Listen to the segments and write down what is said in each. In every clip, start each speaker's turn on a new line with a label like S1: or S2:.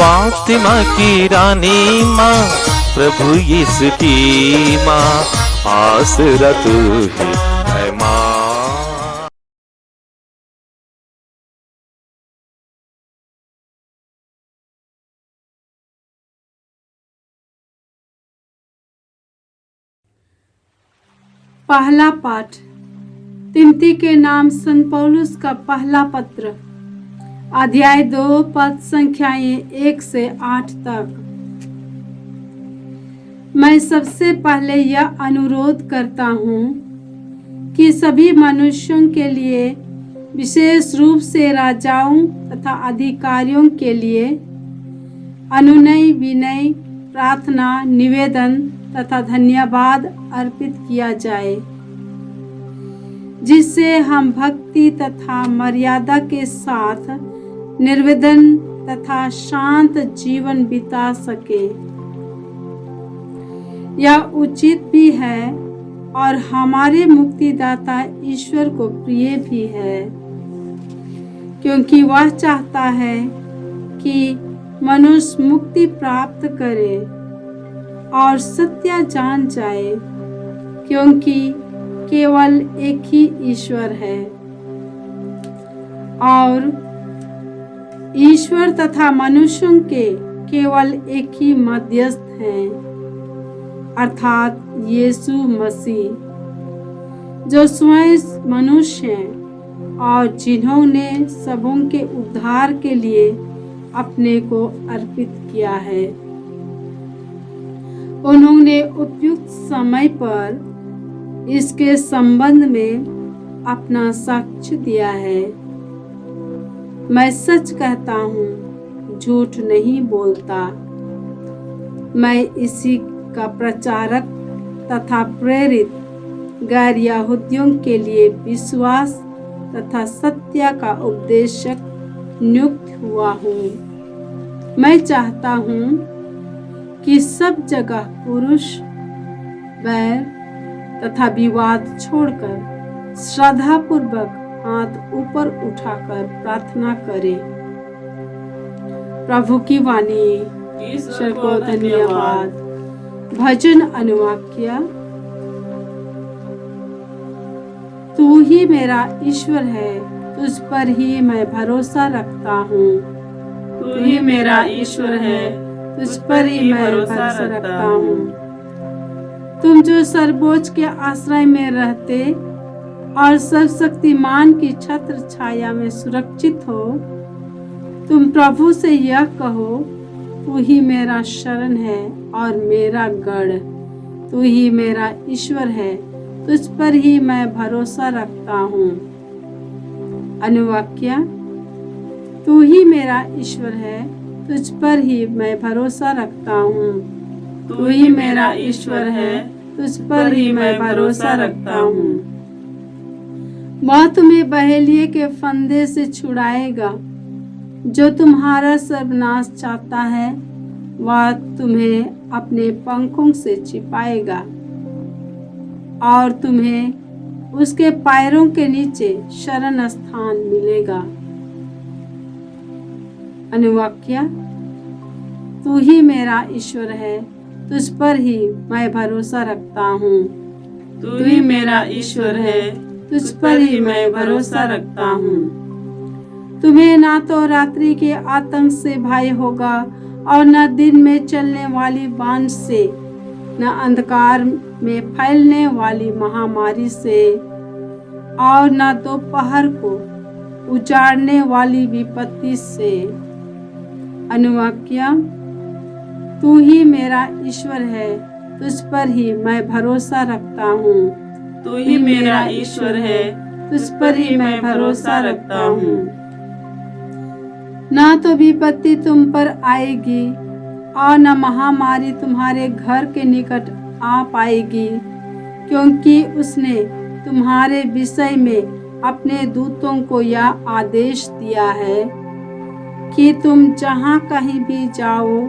S1: फातिमा की रानी माँ, प्रभु यीशु की माँ, आसरा तू ही है माँ।
S2: पहला पाठ तिमोथी के नाम संत पौलुस का पहला पत्र, अध्याय 2 पद संख्याएं 1 से 8 तक। मैं सबसे पहले यह अनुरोध करता हूँ कि सभी मनुष्यों के लिए, विशेष रूप से राजाओं तथा अधिकारियों के लिए, अनुनय, विनय, प्रार्थना, निवेदन तथा धन्यवाद अर्पित किया जाए, जिससे हम भक्ति तथा मर्यादा के साथ निर्वेदन तथा शांत जीवन बिता सके। यह उचित भी है और हमारे मुक्तिदाता ईश्वर को प्रिय भी है, क्योंकि वह चाहता है कि मनुष्य मुक्ति प्राप्त करे और सत्य जान जाए, क्योंकि केवल एक ही ईश्वर है और ईश्वर तथा मनुष्यों के केवल एक ही मध्यस्थ हैं, अर्थात यीशु मसीह, जो स्वयं मनुष्य हैं और जिन्होंने सबों के उद्धार के लिए अपने को अर्पित किया है। उन्होंने उपयुक्त समय पर इसके संबंध में अपना साक्ष्य दिया है। मैं सच कहता हूँ, झूठ नहीं बोलता। मैं इसी का प्रचारक तथा प्रेरित गैर यहूदियों के लिए विश्वास तथा सत्य का उपदेशक नियुक्त हुआ हूँ। मैं चाहता हूँ कि सब जगह पुरुष बैर तथा विवाद छोड़कर श्रद्धा पूर्वक हाथ ऊपर उठाकर प्रार्थना करें। प्रभु की वाणी। ईश्वर को धन्यवाद। भजन अनुवाक्य। तू ही मेरा ईश्वर है, तुझ पर ही मैं भरोसा रखता हूँ।
S3: तू ही मेरा ईश्वर है,
S2: तुझ पर ही मैं भरोसा रखता हूँ। तुम जो सर्वोच्च के आश्रय में रहते और सर्वशक्तिमान की छत्र छाया में सुरक्षित हो, तुम प्रभु से यह कहो, तू ही मेरा शरण है और मेरा गढ़, तू ही मेरा ईश्वर है, तुझ पर ही मैं भरोसा रखता हूँ। अनुवाक्य। तू ही मेरा ईश्वर है, तुझ पर ही मैं भरोसा रखता हूँ।
S3: तू ही मेरा ईश्वर है,
S2: तुझ पर ही मैं भरोसा रखता हूँ। वह तुम्हें बहेलिए के फंदे से छुड़ाएगा, जो तुम्हारा सर्वनाश चाहता है, वह तुम्हें अपने पंखों से छिपाएगा और तुम्हें उसके पैरों के नीचे शरण स्थान मिलेगा। अनुवाक्य। तू ही मेरा ईश्वर है, तुझ पर ही मैं भरोसा रखता हूँ।
S3: तू ही मेरा ईश्वर है,
S2: तुझ पर ही मैं भरोसा रखता हूँ। तुम्हें ना तो रात्रि के आतंक से भय होगा और न दिन में चलने वाली बांझ से, न अंधकार में फैलने वाली महामारी से, और न दोपहर को उजाड़ने वाली विपत्ति से। अनुवाक्य। तू ही मेरा ईश्वर है, तुझ पर ही मैं भरोसा रखता हूँ।
S3: तू ही मेरा ईश्वर है,
S2: तुझ पर ही मैं भरोसा रखता हूँ। ना तो विपत्ति तुम पर आएगी और न महामारी तुम्हारे घर के निकट आ पाएगी, क्योंकि उसने तुम्हारे विषय में अपने दूतों को यह आदेश दिया है कि तुम जहाँ कहीं भी जाओ,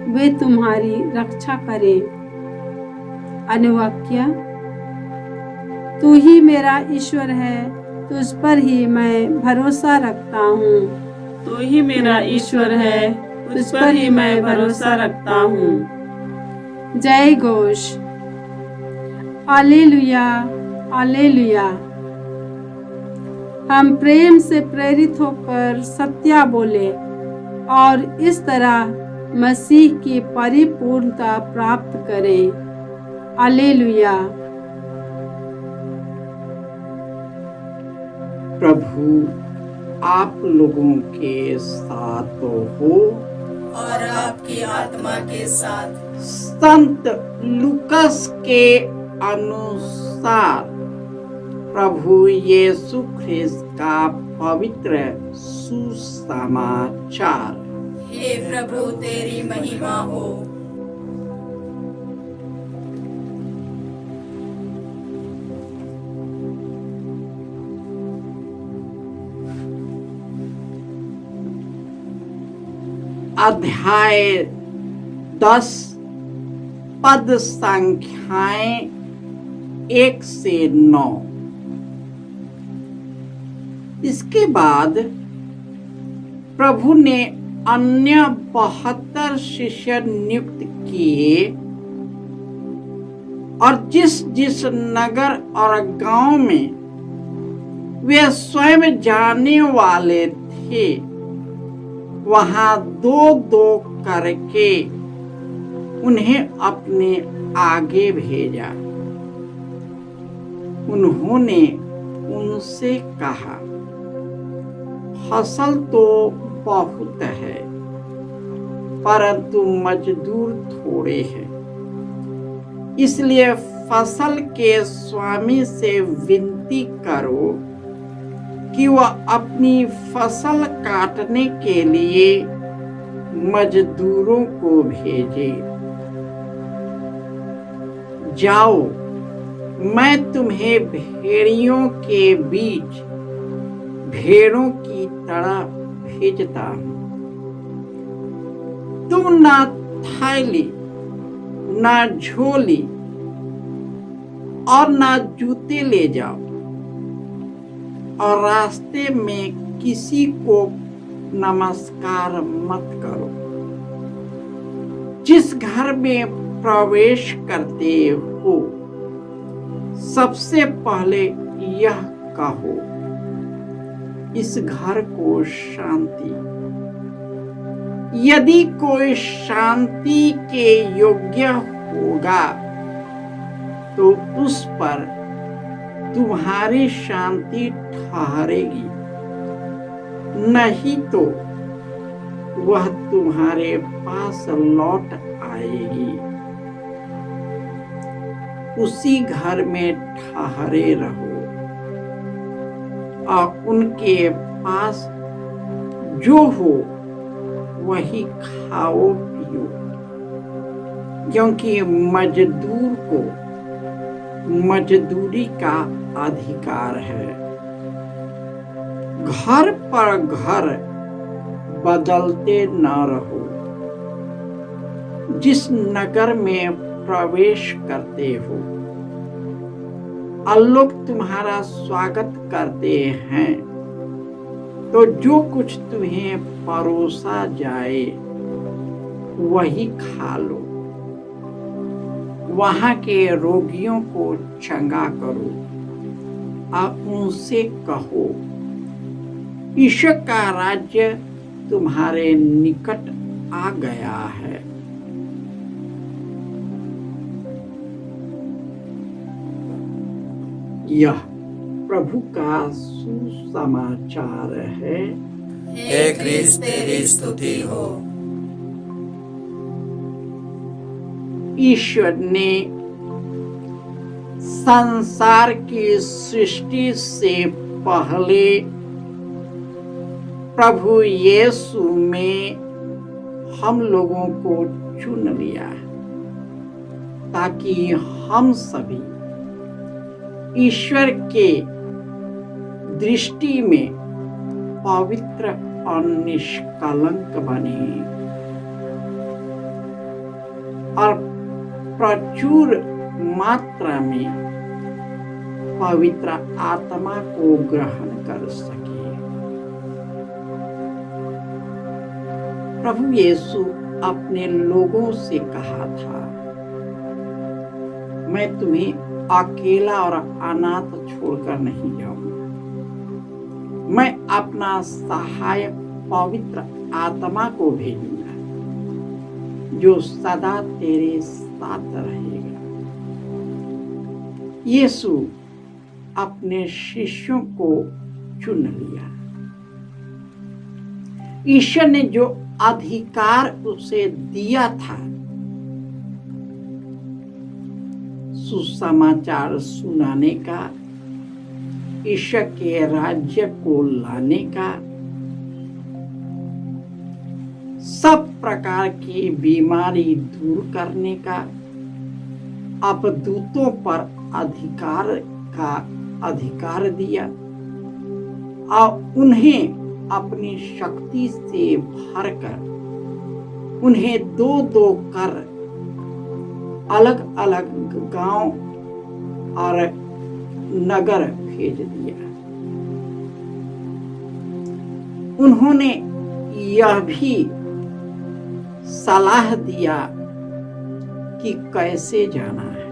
S2: वे तुम्हारी रक्षा करें। अनुवाक्य। तू ही मेरा ईश्वर है, तुझ पर ही मैं भरोसा रखता हूँ।
S3: तू ही मेरा ईश्वर है, तुझ पर ही मैं भरोसा रखता हूँ।
S2: जय घोष। Hallelujah, hallelujah. हम प्रेम से प्रेरित होकर सत्य बोले और इस तरह मसीह की परिपूर्णता प्राप्त करें। हालेलुया।
S4: प्रभु आप लोगों के साथ हो
S5: और आपकी आत्मा के साथ।
S4: संत लूकास के अनुसार प्रभु यीशु ख्रिस्त का पवित्र सुसमाचार।
S5: हे प्रभु तेरी महिमा हो।
S4: अध्याय 10 पद संख्याएं 1 से 9। इसके बाद प्रभु ने अन्य 72 शिष्य नियुक्त किए और जिस जिस नगर और गांव में वे स्वयं जाने वाले थे वहां 2-2 करके उन्हें अपने आगे भेजा। उन्होंने उनसे कहा, फसल तो बहुत है परंतु मजदूर थोड़े हैं, इसलिए फसल के स्वामी से विनती करो कि वह अपनी फसल काटने के लिए मजदूरों को भेजे। जाओ, मैं तुम्हें भेड़ियों के बीच भेड़ों की तरह भेजता हूँ। तुम ना थैली, ना झोली और ना जूते ले जाओ और रास्ते में किसी को नमस्कार मत करो। जिस घर में प्रवेश करते हो सबसे पहले यह कहो, इस घर को शांति। यदि कोई शांति के योग्य होगा तो उस पर तुम्हारी शांति ठहरेगी, नहीं तो वह तुम्हारे पास लौट आएगी। उसी घर में ठहरे रहो और उनके पास जो हो वही खाओ पियो, क्योंकि मजदूर को मजदूरी का अधिकार है। घर पर घर बदलते न रहो। जिस नगर में प्रवेश करते हो और लोग तुम्हारा स्वागत करते हैं तो जो कुछ तुम्हें परोसा जाए वही खा लो। वहां के रोगियों को चंगा करो और उनसे कहो, ईश्वर का राज्य तुम्हारे निकट आ गया है। यह प्रभु का सुसमाचार है।
S5: हे क्रिस्त तेरी स्तुति हो।
S4: ईश्वर ने संसार की सृष्टि से पहले प्रभु यीशु में हम लोगों को चुन लिया ताकि हम सभी ईश्वर के दृष्टि में पवित्र और निष्कलंक बने और प्रचुर मात्रा में पवित्र आत्मा को ग्रहण कर सके। प्रभु यीशु अपने लोगों से कहा था, मैं तुम्हें अकेला और अनाथ छोड़कर नहीं जाऊंगा। मैं अपना सहायक पवित्र आत्मा को भेजूंगा, जो सदा तेरे साथ रहेगा। यीशु अपने शिष्यों को चुन लिया। ईश्वर ने जो अधिकार उसे दिया था, सुसमाचार सुनाने का, ईश्वर के राज्य को लाने का, सब प्रकार की बीमारी दूर करने का, अपदूतों पर अधिकार दिया और उन्हें अपनी शक्ति से भरकर उन्हें दो दो कर अलग अलग गांव और नगर भेज दिया। उन्होंने यह भी सलाह दिया कि कैसे जाना है,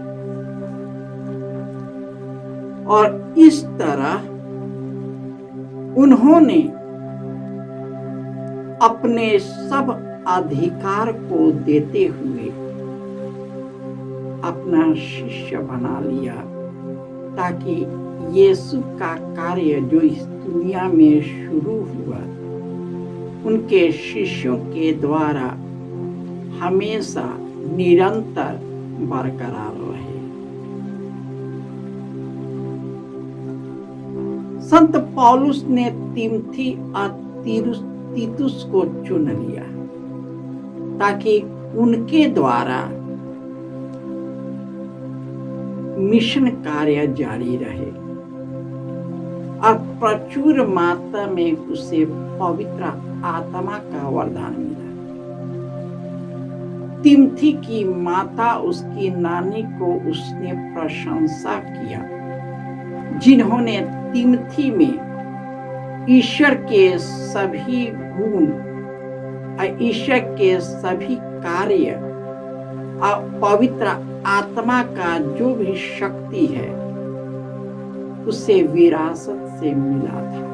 S4: और इस तरह उन्होंने अपने सब अधिकार को देते हुए अपना शिष्य बना लिया, ताकि यीशु का कार्य जो इस दुनिया में शुरू हुआ, उनके शिष्यों के द्वारा हमेशा निरंतर बरकरार रहे। संत पौलुस ने तिमोथी और तीतुस को चुन लिया, ताकि उनके द्वारा मिशन कार्य जारी रहे और प्रचुर मात्रा में उसे पवित्र आत्मा का वरदान मिला। तिमोथी की माता उसकी नानी को उसने प्रशंसा किया, जिन्होंने तिमोथी में ईश्वर के सभी गुण और ईश्वर के सभी कार्य और पवित्र आत्मा का जो भी शक्ति है, उसे विरासत से मिला था।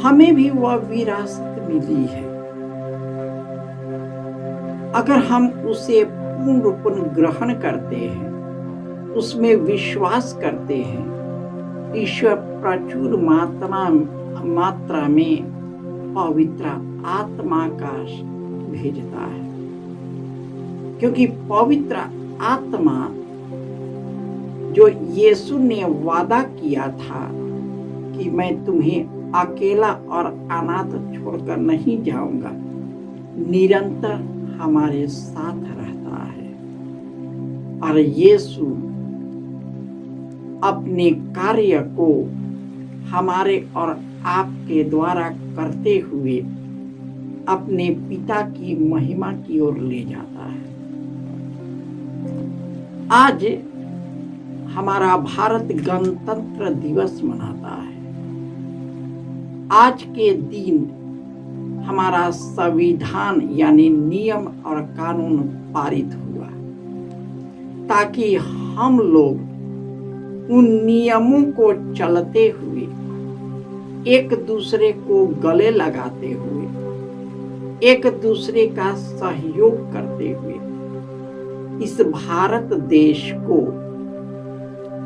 S4: हमें भी वह विरासत मिली है, अगर हम उसे पूर्ण रूप में ग्रहण करते हैं, उसमें विश्वास करते हैं। ईश्वर प्रचुर मात्रा में पवित्र आत्मा का भेजता है, क्योंकि पवित्र आत्मा जो यीशु ने वादा किया था कि मैं तुम्हें अकेला और अनाथ छोड़कर नहीं जाऊंगा, निरंतर हमारे साथ रहता है। और यीशु अपने कार्य को हमारे और आपके द्वारा करते हुए अपने पिता की महिमा की ओर ले जाता है। आज हमारा भारत गणतंत्र दिवस मनाता है। आज के दिन हमारा संविधान यानी नियम और कानून पारित हुआ, ताकि हम लोग उन नियमों को चलते हुए, एक दूसरे को गले लगाते हुए, एक दूसरे का सहयोग करते हुए इस भारत देश को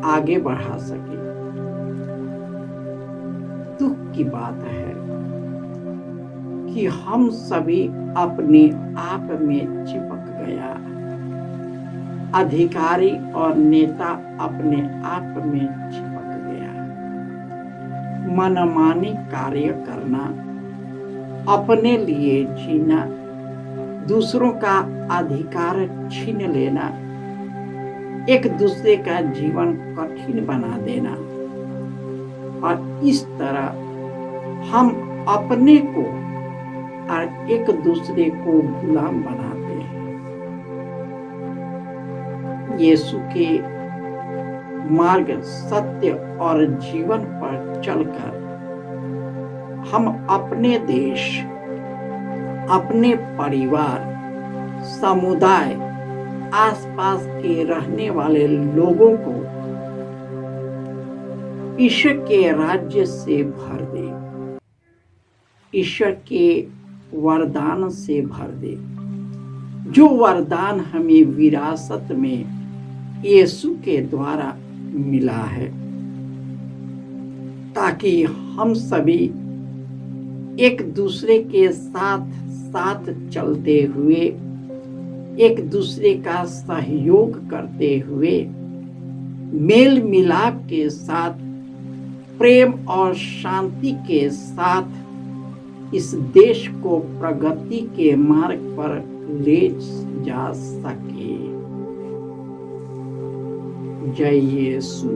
S4: आगे बढ़ा सके। दुख की बात है कि हम सभी अपने आप में चिपक गया। अधिकारी और नेता अपने आप में चिपक गया। मनमानी कार्य करना, अपने लिए जीना, दूसरों का अधिकार छीन लेना, एक दूसरे का जीवन कठिन बना देना, और इस तरह हम अपने को और एक दूसरे को गुलाम बनाते हैं। यीशु के मार्ग, सत्य और जीवन पर चलकर हम अपने देश, अपने परिवार, समुदाय, आसपास के रहने वाले लोगों को ईश्वर के राज्य से भर दे, ईश्वर के वरदान से भर दे, जो वरदान हमें विरासत में यीशु के द्वारा मिला है, ताकि हम सभी एक दूसरे के साथ साथ चलते हुए, एक दूसरे का सहयोग करते हुए, मेल मिलाप के साथ, प्रेम और शांति के साथ इस देश को प्रगति के मार्ग पर ले जा सके। जय यीशु।